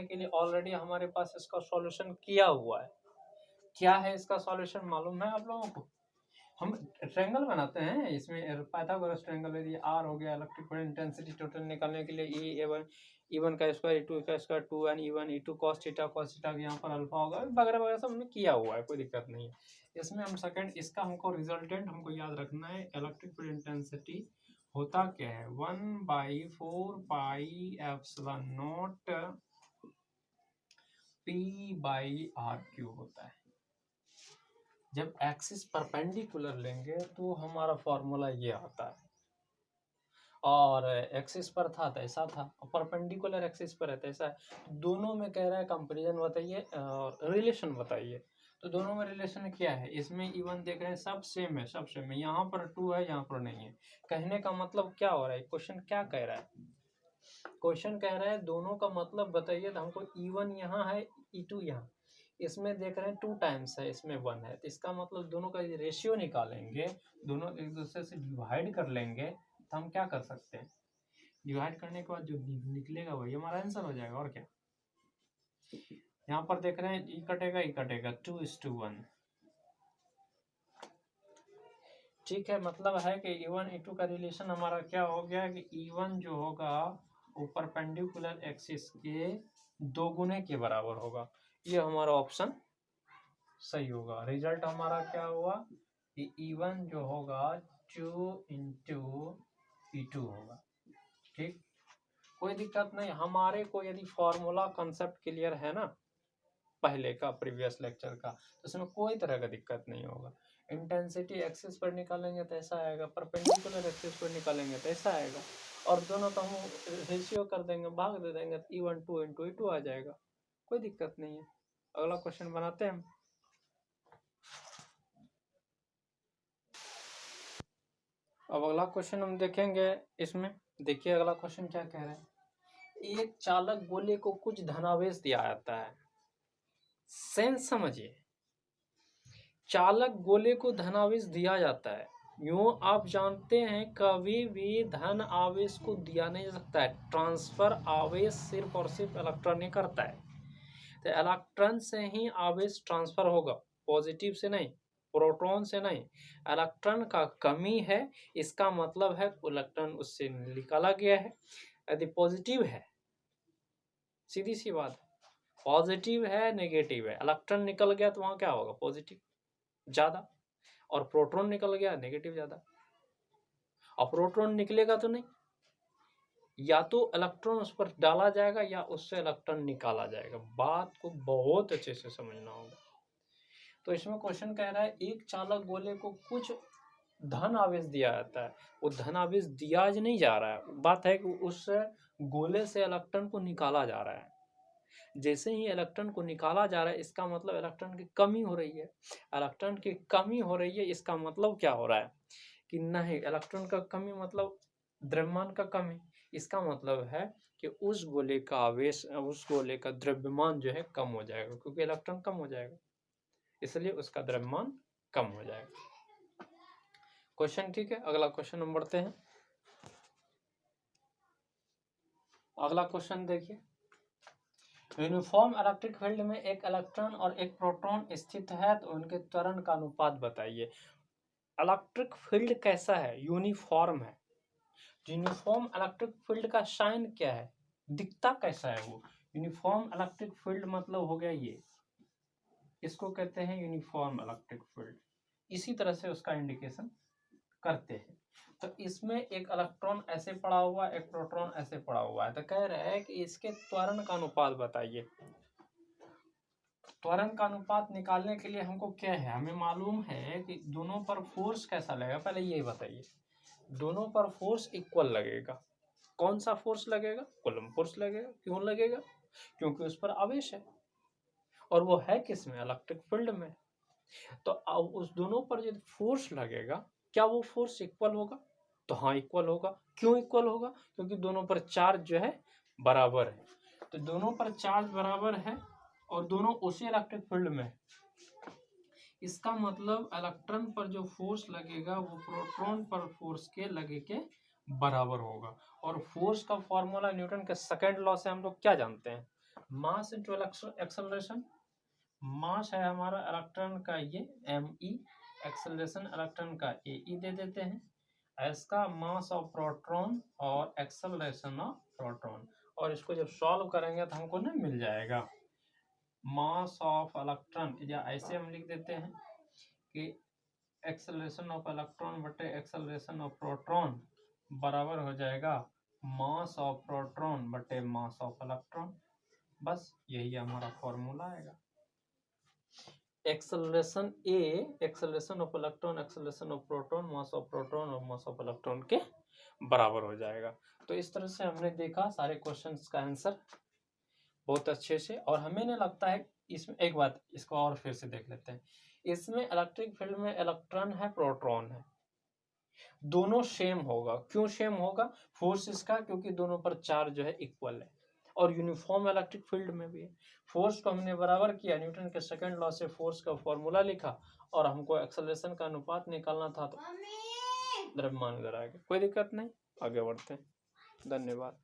के लिए ऑलरेडी हमारे पास इसका सॉल्यूशन किया हुआ है। क्या है इसका सॉल्यूशन मालूम है आप लोगों को? हम ट्रायंगल बनाते हैं, इसमें पाइथागोरस ट्रायंगल है, ये आर हो गया, इलेक्ट्रिक फील्ड इंटेंसिटी टोटल निकालने के लिए ई वन का स्क्वायर ई टू का square 2n E1 E2 cos theta यहाँ पर अल्फा होगा वगैरह वगैरह सब हमने किया हुआ है, कोई दिक्कत नहीं है। इसमें हम सेकंड इसका हमको रिजल्टेंट हमको याद रखना है, इलेक्ट्रिक फील्ड इंटेंसिटी होता क्या है 1/4 पाई एप्सिलॉन नॉट P/r³ होता है। जब एक्सिस परपेंडिकुलर लेंगे तो हमारा फॉर्मूला ये आता है, और एक्सिस पर था तो ऐसा था, और परपेंडिकुलर एक्सिस पर है तो ऐसा है। दोनों में कह रहा है कंपैरिजन बताइए और रिलेशन बताइए। तो दोनों में रिलेशन क्या है, इसमें E1 देख रहे हैं सब सेम है, सब सेम है, यहाँ पर 2 है यहाँ पर नहीं है। कहने का मतलब क्या हो रहा है, क्वेश्चन क्या कह रहा है? क्वेश्चन कह रहा है दोनों का मतलब बताइए, तो हमको E1 यहाँ है E2 यहाँ, इसमें देख रहे हैं 2 टाइम्स है, इसमें 1 है, तो इसका मतलब दोनों का रेशियो निकालेंगे, दोनों एक दूसरे से डिवाइड कर लेंगे, तो हम क्या कर सकते हैं, डिवाइड करने के बाद जो निकलेगा वही हमारा आंसर हो जाएगा। और क्या, यहाँ पर देख रहे हैं ई कटेगा 2:1, ठीक है। मतलब है कि E1 E2 का रिलेशन हमारा क्या हो गया कि E1 जो होगा वो परपेंडिकुलर एक्सिस के 2 गुने के बराबर होगा। ये हमारा ऑप्शन सही होगा। रिजल्ट हमारा क्या हुआ कि E1 जो होगा 2 × E2 होगा, ठीक, कोई दिक्कत नहीं। हमारे को यदि फॉर्मूला कंसेप्ट क्लियर है ना पहले का प्रीवियस लेक्चर का, तो उसमें कोई तरह का दिक्कत नहीं होगा। इंटेंसिटी एक्सिस पर निकालेंगे तो ऐसा आएगा, परपेंडिकुलर एक्सिस पर निकालेंगे तो ऐसा आएगा, और दोनों का हम रेशियो कर देंगे, भाग दे देंगे तो E1 2 × E2 आ जाएगा, कोई दिक्कत नहीं है। अगला क्वेश्चन बनाते हैं हम। अब अगला क्वेश्चन हम देखेंगे, इसमें देखिए अगला क्वेश्चन क्या कह रहा है। एक चालक गोले को कुछ धनावेश दिया जाता है, सेंस समझिए, चालक गोले को धनावेश दिया जाता है। यूं आप जानते हैं कभी भी धन आवेश को दिया नहीं जा सकता है, ट्रांसफर आवेश सिर्फ और सिर्फ इलेक्ट्रॉन ही करता है, तो इलेक्ट्रॉन से ही आवेश ट्रांसफर होगा, पॉजिटिव से नहीं, प्रोटॉन से नहीं। इलेक्ट्रॉन का कमी है, इसका मतलब है इलेक्ट्रॉन उससे निकाला गया है। यदि पॉजिटिव है, सीधी सी बात, पॉजिटिव है नेगेटिव है, इलेक्ट्रॉन निकल गया तो वहां क्या होगा, पॉजिटिव ज्यादा, और प्रोटॉन निकल गया नेगेटिव ज्यादा। और प्रोटॉन निकलेगा तो नहीं, या तो इलेक्ट्रॉन उस पर डाला जाएगा या उससे इलेक्ट्रॉन निकाला जाएगा। बात को बहुत अच्छे से समझना होगा। तो इसमें क्वेश्चन कह रहा है एक चालक गोले को कुछ धन आवेश दिया जाता है, वो धन आवेश दिया नहीं जा रहा है, बात है कि उस गोले से इलेक्ट्रॉन को निकाला जा रहा है। जैसे ही इलेक्ट्रॉन को निकाला जा रहा है, इसका मतलब इलेक्ट्रॉन की कमी हो रही है। इलेक्ट्रॉन की कमी हो रही है, इसका मतलब क्या हो रहा है कि नहीं, इलेक्ट्रॉन का कमी मतलब द्रव्यमान का कमी। इसका मतलब है कि उस गोले का आवेश, उस गोले का द्रव्यमान जो है कम हो जाएगा, क्योंकि इलेक्ट्रॉन कम हो जाएगा, इसलिए उसका द्रव्यमान कम हो जाएगा। क्वेश्चन ठीक है। अगला क्वेश्चन हम बढ़ते हैं। अगला क्वेश्चन देखिए, यूनिफॉर्म इलेक्ट्रिक फील्ड में एक इलेक्ट्रॉन और एक प्रोटॉन स्थित है, तो उनके त्वरण का अनुपात बताइए। इलेक्ट्रिक फील्ड कैसा है, यूनिफॉर्म है। यूनिफॉर्म इलेक्ट्रिक फील्ड का साइन क्या है, दिखता कैसा है वो। यूनिफॉर्म इलेक्ट्रिक फील्ड मतलब हो गया ये, इसको कहते हैं यूनिफॉर्म इलेक्ट्रिक फील्ड। इसी तरह से उसका इंडिकेशन करते हैं। तो इसमें एक इलेक्ट्रॉन ऐसे पड़ा हुआ है, एक प्रोटॉन ऐसे पड़ा हुआ है, तो कह रहे हैं कि इसके त्वरण का अनुपात बताइए। त्वरण का अनुपात निकालने के लिए हमको क्या है, हमें मालूम है कि दोनों पर फोर्स कैसा लगेगा, पहले ये बताइए। दोनों पर फोर्स इक्वल लगेगा। कौन सा फोर्स लगेगा, कूलम्ब फोर्स लगेगा। क्यों लगेगा, क्योंकि उस पर आवेश है, और वो है किसमें, इलेक्ट्रिक फील्ड में। तो उस दोनों पर जो फोर्स लगेगा, क्या वो फोर्स इक्वल होगा, तो हाँ इक्वल होगा। क्यों इक्वल होगा, क्योंकि दोनों पर चार्ज जो है बराबर है। तो दोनों पर चार्ज बराबर है और दोनों उसी इलेक्ट्रिक फील्ड में है। इसका मतलब इलेक्ट्रॉन पर जो फोर्स लगेगा वो प्रोटॉन पर फोर्स के लगे के बराबर होगा। और फोर्स का फॉर्मूला न्यूटन के सेकंड लॉ से हम लोग क्या जानते हैं, मास इंटू एक्सेलरेशन, मास है हमारा इलेक्ट्रॉन का ये me, एक्सेलरेशन इलेक्ट्रॉन का ae दे देते हैं, इसका मास ऑफ प्रोटॉन और एक्सेलरेशन ऑफ प्रोटॉन, और इसको जब सॉल्व करेंगे तो हमको ना मिल जाएगा मास ऑफ इलेक्ट्रॉन, या ऐसे हम लिख देते हैं कि एक्सेलरेशन ऑफ इलेक्ट्रॉन बटे एक्सेलरेशन ऑफ प्रोटॉन बराबर हो जाएगा मास ऑफ प्रोटॉन बटे मास ऑफ इलेक्ट्रॉन। बस यही हमारा फॉर्मूला आएगा। Acceleration A, acceleration of electron, acceleration of proton, mass of proton और मास ऑफ इलेक्ट्रॉन के बराबर हो जाएगा। तो इस तरह से हमने देखा सारे क्वेश्चंस का आंसर बहुत अच्छे से। और हमें नहीं लगता है इसमें, एक बात इसको और फिर से देख लेते हैं, इसमें इलेक्ट्रिक फील्ड में इलेक्ट्रॉन है प्रोटॉन है, दोनों सेम होगा। क्यों सेम होगा? फोर्स इसका, क्योंकि दोनों पर चार्ज जो है इक्वल है, और यूनिफॉर्म इलेक्ट्रिक फील्ड में भी है। फोर्स को हमने बराबर किया, न्यूटन के सेकंड लॉ से फोर्स का फॉर्मूला लिखा, और हमको एक्सेलरेशन का अनुपात निकालना था तो द्रव्यमान इधर आ गया। कोई दिक्कत नहीं, आगे बढ़ते हैं। धन्यवाद।